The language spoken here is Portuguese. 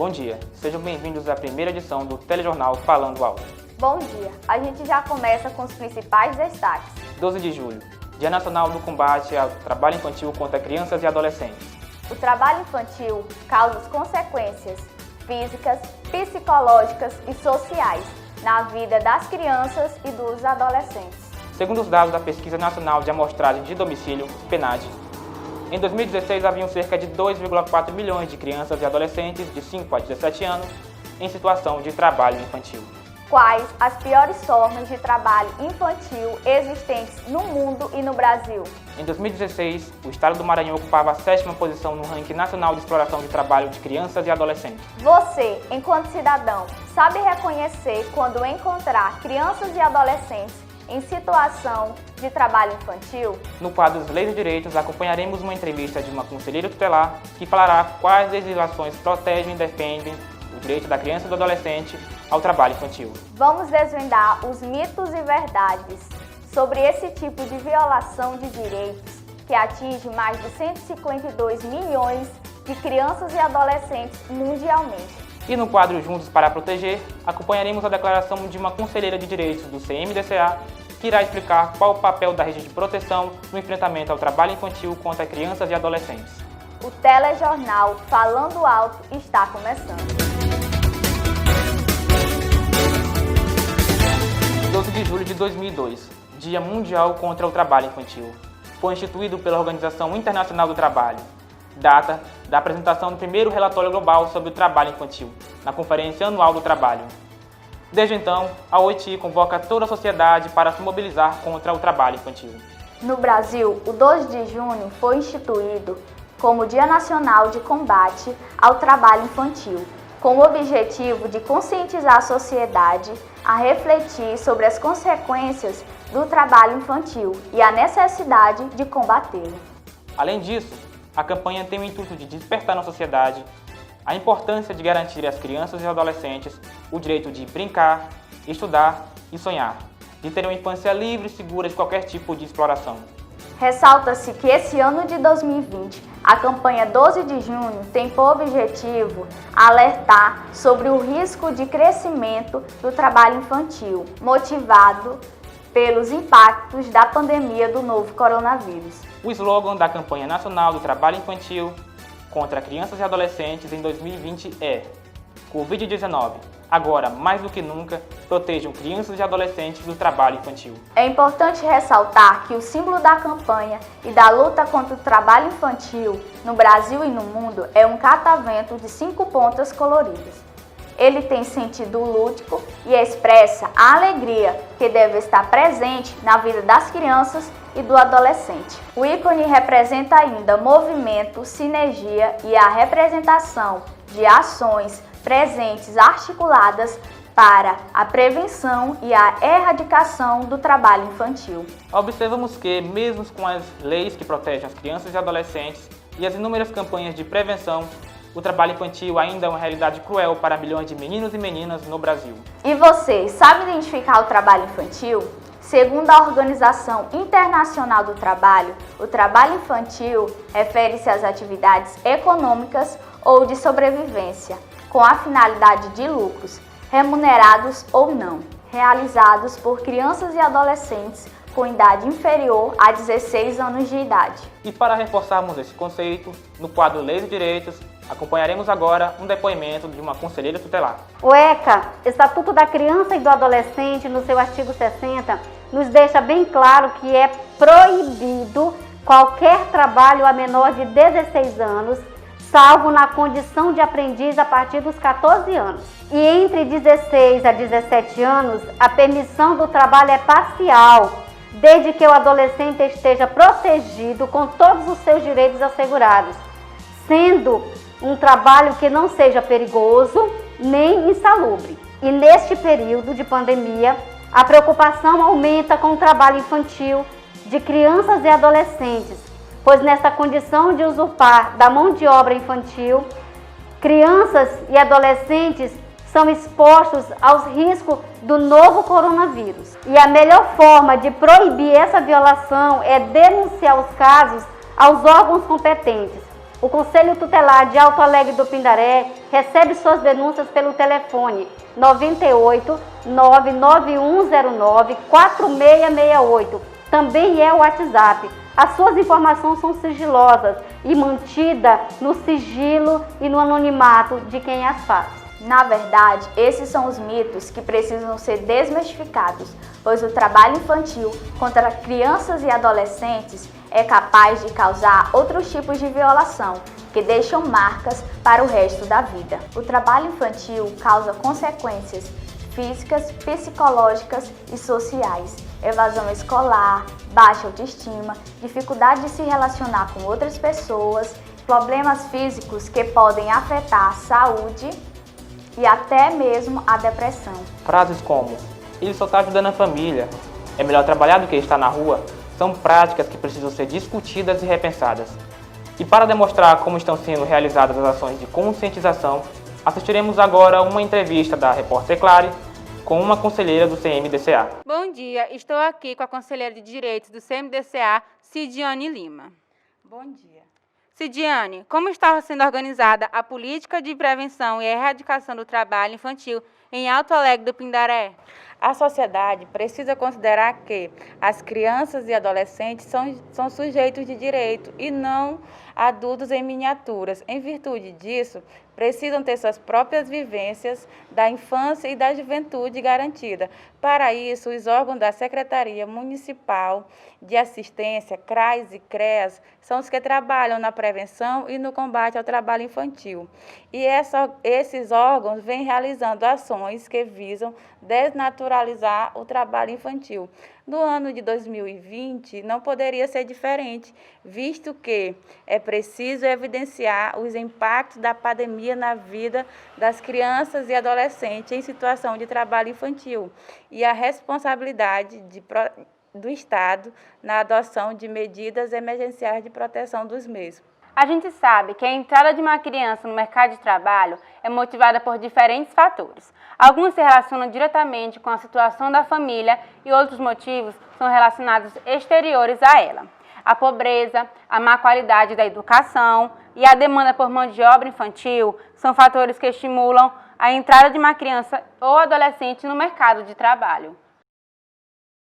Bom dia, sejam bem-vindos à primeira edição do telejornal Falando Alto. Bom dia, a gente já começa com os principais destaques. 12 de julho, Dia Nacional do Combate ao Trabalho Infantil contra Crianças e Adolescentes. O trabalho infantil causa consequências físicas, psicológicas e sociais na vida das crianças e dos adolescentes. Segundo os dados da Pesquisa Nacional de Amostragem de Domicílio, PNAD, em 2016 haviam cerca de 2,4 milhões de crianças e adolescentes de 5 a 17 anos em situação de trabalho infantil. Quais as piores formas de trabalho infantil existentes no mundo e no Brasil? Em 2016, o estado do Maranhão ocupava a 7ª posição no ranking nacional de exploração de trabalho de crianças e adolescentes. Você, enquanto cidadão, sabe reconhecer quando encontrar crianças e adolescentes em situação de trabalho infantil? No quadro Os Leis e Direitos, acompanharemos uma entrevista de uma conselheira tutelar que falará quais legislações protegem e defendem o direito da criança e do adolescente ao trabalho infantil. Vamos desvendar os mitos e verdades sobre esse tipo de violação de direitos que atinge mais de 152 milhões de crianças e adolescentes mundialmente. E no quadro Juntos para Proteger, acompanharemos a declaração de uma conselheira de direitos do CMDCA, que irá explicar qual o papel da rede de proteção no enfrentamento ao trabalho infantil contra crianças e adolescentes. O telejornal Falando Alto está começando. 12 de julho de 2002, Dia Mundial contra o Trabalho Infantil. Foi instituído pela Organização Internacional do Trabalho. Data da apresentação do primeiro relatório global sobre o trabalho infantil, na Conferência Anual do Trabalho. Desde então, a OIT convoca toda a sociedade para se mobilizar contra o trabalho infantil. No Brasil, o 12 de junho foi instituído como Dia Nacional de Combate ao Trabalho Infantil, com o objetivo de conscientizar a sociedade a refletir sobre as consequências do trabalho infantil e a necessidade de combatê-lo. Além disso, a campanha tem o intuito de despertar na sociedade a importância de garantir às crianças e adolescentes o direito de brincar, estudar e sonhar, de ter uma infância livre e segura de qualquer tipo de exploração. Ressalta-se que esse ano de 2020, a campanha 12 de junho tem por objetivo alertar sobre o risco de crescimento do trabalho infantil, motivado pelos impactos da pandemia do novo coronavírus. O slogan da campanha nacional do trabalho infantil contra crianças e adolescentes em 2020 é Covid-19. Agora, mais do que nunca, protejam crianças e adolescentes do trabalho infantil. É importante ressaltar que o símbolo da campanha e da luta contra o trabalho infantil no Brasil e no mundo é um catavento de 5 pontas coloridas. Ele tem sentido lúdico e expressa a alegria que deve estar presente na vida das crianças e do adolescente. O ícone representa ainda movimento, sinergia e a representação de ações presentes articuladas para a prevenção e a erradicação do trabalho infantil. Observamos que, mesmo com as leis que protegem as crianças e adolescentes e as inúmeras campanhas de prevenção, o trabalho infantil ainda é uma realidade cruel para milhões de meninos e meninas no Brasil. E você, sabe identificar o trabalho infantil? Segundo a Organização Internacional do Trabalho, o trabalho infantil refere-se às atividades econômicas ou de sobrevivência, com a finalidade de lucros, remunerados ou não, realizados por crianças e adolescentes com idade inferior a 16 anos de idade. E para reforçarmos esse conceito, no quadro Leis e Direitos, acompanharemos agora um depoimento de uma conselheira tutelar. O ECA, Estatuto da Criança e do Adolescente, no seu artigo 60, nos deixa bem claro que é proibido qualquer trabalho a menor de 16 anos, salvo na condição de aprendiz a partir dos 14 anos. E entre 16 a 17 anos, a permissão do trabalho é parcial, desde que o adolescente esteja protegido com todos os seus direitos assegurados, sendo um trabalho que não seja perigoso nem insalubre. E neste período de pandemia, a preocupação aumenta com o trabalho infantil de crianças e adolescentes, pois nessa condição de usurpar da mão de obra infantil, crianças e adolescentes são expostos aos riscos do novo coronavírus. E a melhor forma de proibir essa violação é denunciar os casos aos órgãos competentes, O Conselho Tutelar de Alto Alegre do Pindaré recebe suas denúncias pelo telefone 98 99109 4668. Também é o WhatsApp. As suas informações são sigilosas e mantidas no sigilo e no anonimato de quem as faz. Na verdade, esses são os mitos que precisam ser desmistificados, pois o trabalho infantil contra crianças e adolescentes é capaz de causar outros tipos de violação, que deixam marcas para o resto da vida. O trabalho infantil causa consequências físicas, psicológicas e sociais, evasão escolar, baixa autoestima, dificuldade de se relacionar com outras pessoas, problemas físicos que podem afetar a saúde e até mesmo a depressão. Frases como "ele só está ajudando a família", "é melhor trabalhar do que estar na rua", são práticas que precisam ser discutidas e repensadas. E para demonstrar como estão sendo realizadas as ações de conscientização, assistiremos agora uma entrevista da repórter Clary com uma conselheira do CMDCA. Bom dia, estou aqui com a conselheira de Direitos do CMDCA, Cidiane Lima. Bom dia. Cidiane, como está sendo organizada a política de prevenção e erradicação do trabalho infantil em Alto Alegre do Pindaré? A sociedade precisa considerar que as crianças e adolescentes são sujeitos de direito e não adultos em miniaturas. Em virtude disso, precisam ter suas próprias vivências da infância e da juventude garantida. Para isso, os órgãos da Secretaria Municipal de Assistência, CRAS e CREAS, são os que trabalham na prevenção e no combate ao trabalho infantil. E esses órgãos vêm realizando ações que visam desnaturalizar o trabalho infantil. No ano de 2020, não poderia ser diferente, visto que é preciso evidenciar os impactos da pandemia na vida das crianças e adolescentes em situação de trabalho infantil e a responsabilidade do Estado na adoção de medidas emergenciais de proteção dos mesmos. A gente sabe que a entrada de uma criança no mercado de trabalho é motivada por diferentes fatores. Alguns se relacionam diretamente com a situação da família e outros motivos são relacionados exteriores a ela. A pobreza, a má qualidade da educação e a demanda por mão de obra infantil são fatores que estimulam a entrada de uma criança ou adolescente no mercado de trabalho.